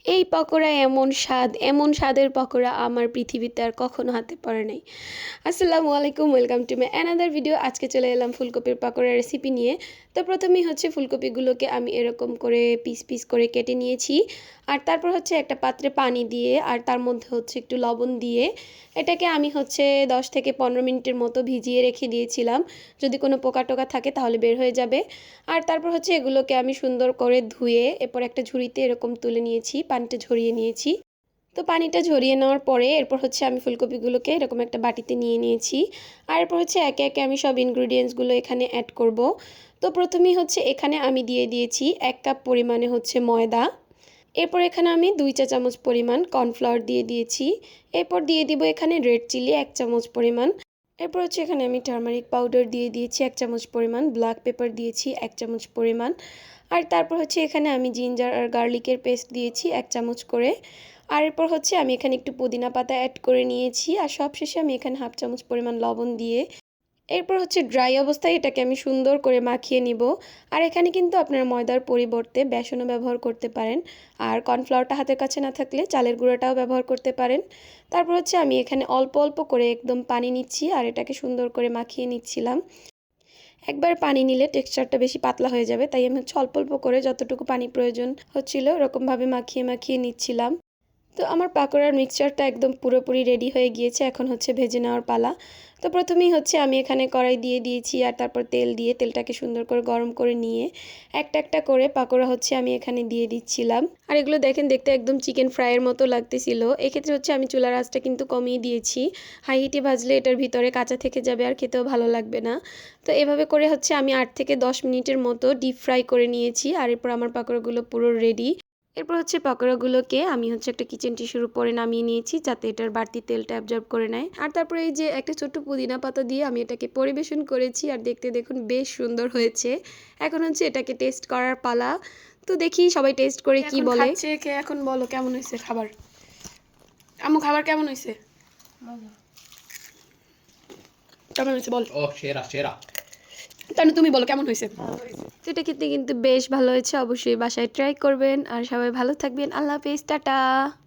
এই পকোড়া এমন স্বাদের পকোড়া আমার পৃথিবীতে আর কখনো হাতে পড়ে নাই। আসসালামু আলাইকুম, welcome to my another video. আজকে চলে এলাম ফুলকপির পকোড়া রেসিপি নিয়ে। তো প্রথমেই হচ্ছে ফুলকপিগুলোকে আমি এরকম করে পিস পিস করে কেটে নিয়েছি। আর তারপর হচ্ছে একটা পাত্রে পানি দিয়ে আর তার মধ্যে হচ্ছে একটু লবণ দিয়ে এটাকে আমি হচ্ছে 10 থেকে 15 মিনিটের মতো ভিজিয়ে রেখে দিয়েছিলাম। যদি কোনো পোকা টোকা থাকে তাহলে বের হয়ে যাবে। আর তারপর হচ্ছে এগুলোকে আমি সুন্দর করে ধুয়ে এরপর একটা ঝুড়িতে এরকম তুলে নিয়েছি, পানিটা ঝরিয়ে নিয়েছি। তো পানিটা ঝরিয়ে নেওয়ার পরে এরপর হচ্ছে আমি ফুলকপিগুলোকে এরকম একটা বাটিতে নিয়ে নিয়েছি। আর এরপর হচ্ছে একে একে আমি সব ইনগ্রিডিয়েন্টসগুলো এখানে অ্যাড করব। তো প্রথমেই হচ্ছে এখানে আমি দিয়ে দিয়েছি 1 কাপ পরিমাণে হচ্ছে ময়দা। এরপর এখানে আমি 2 চা চামচ পরিমাণ কর্নফ্লাওয়ার দিয়ে দিয়েছি। এরপর দিয়ে দিব এখানে রেড চিলি 1 চামচ পরিমাণ। এরপর হচ্ছে এখানে আমি টারমারিক পাউডার দিয়ে দিয়েছি 1 চামচ পরিমাণ, ব্ল্যাক পেপার দিয়েছি 1 চামচ পরিমাণ। আর তারপর হচ্ছে এখানে আমি জিঞ্জার আর গার্লিকের পেস্ট দিয়েছি 1 চামচ করে। আর এরপর হচ্ছে আমি এখানে একটু পুদিনা পাতা অ্যাড করে নিয়েছি। আর সবশেষে আমি এখানে হাফ চামচ পরিমাণ লবণ দিয়ে এরপর হচ্ছে ড্রাই অবস্থায় এটাকে আমি সুন্দর করে মাখিয়ে নিব। আর এখানে কিন্তু আপনারা ময়দার পরিবর্তে বেসনও ব্যবহার করতে পারেন। আর কর্নফ্লাওয়ারটা হাতের কাছে না থাকলে চালের গুঁড়াটাও ব্যবহার করতে পারেন। তারপর হচ্ছে আমি এখানে অল্প অল্প করে একদম পানি নিচ্ছি আর এটাকে সুন্দর করে মাখিয়ে নিচ্ছিলাম। একবার পানি নিলে টেক্সচারটা বেশি পাতলা হয়ে যাবে, তাই আমি হচ্ছে অল্প অল্প করে যতটুকু পানি প্রয়োজন হচ্ছিল ওরকমভাবে মাখিয়ে মাখিয়ে নিচ্ছিলাম। তো আমার পাকোড়ার মিক্সচারটা একদম পুরোপুরি রেডি হয়ে গিয়েছে, এখন হচ্ছে ভেজে নেওয়ার পালা। তো প্রথমেই হচ্ছে আমি এখানে কড়াই দিয়ে দিয়েছি আর তারপর তেল দিয়ে তেলটাকে সুন্দর করে গরম করে নিয়ে একটা একটা করে পাকোড়া হচ্ছে আমি এখানে দিয়ে দিচ্ছিলাম। আর এগুলো দেখেন দেখতে একদম চিকেন ফ্রাইয়ের মতো লাগতেছিল। এক্ষেত্রে হচ্ছে আমি চুলার আঁচটা কিন্তু কমিয়ে দিয়েছি। হাই হিটে ভাজলে এটার ভিতরে কাঁচা থেকে যাবে আর খেতেও ভালো লাগবে না। তো এভাবে করে হচ্ছে আমি 8 থেকে 10 মিনিটের মতো ডিপ ফ্রাই করে নিয়েছি। আর এরপর আমার পাকোড়াগুলো পুরো রেডি। এরপর হচ্ছে পকোড়াগুলোকে আমি হচ্ছে একটা কিচেন টিস্যুর উপরে নামিয়ে নিয়েছি যাতে এটার বাড়তি তেলটা অ্যাবজর্ব করে নেয়। আর তারপরে এই যে একটা ছোট্ট পুদিনা পাতা দিয়ে আমি এটাকে পরিবেশন করেছি আর দেখতে দেখুন বেশ সুন্দর হয়েছে। এখন হচ্ছে এটাকে টেস্ট করার পালা। তো দেখি সবাই টেস্ট করে কি বলে। খাচ্ছে কে, এখন বলো কেমন হয়েছে খাবার। আম্মু খাবার কেমন হয়েছে? কেমন হয়েছে বল। ও সেরা সেরা। তাহলে তুমি বলো কেমন হয়েছে। সেটা খেতে কিন্তু বেশ ভালো হয়েছে, অবশ্যই বাসায় ট্রাই করবেন। আর সবাই ভালো থাকবেন। আল্লাহ হাফেজ, টাটা।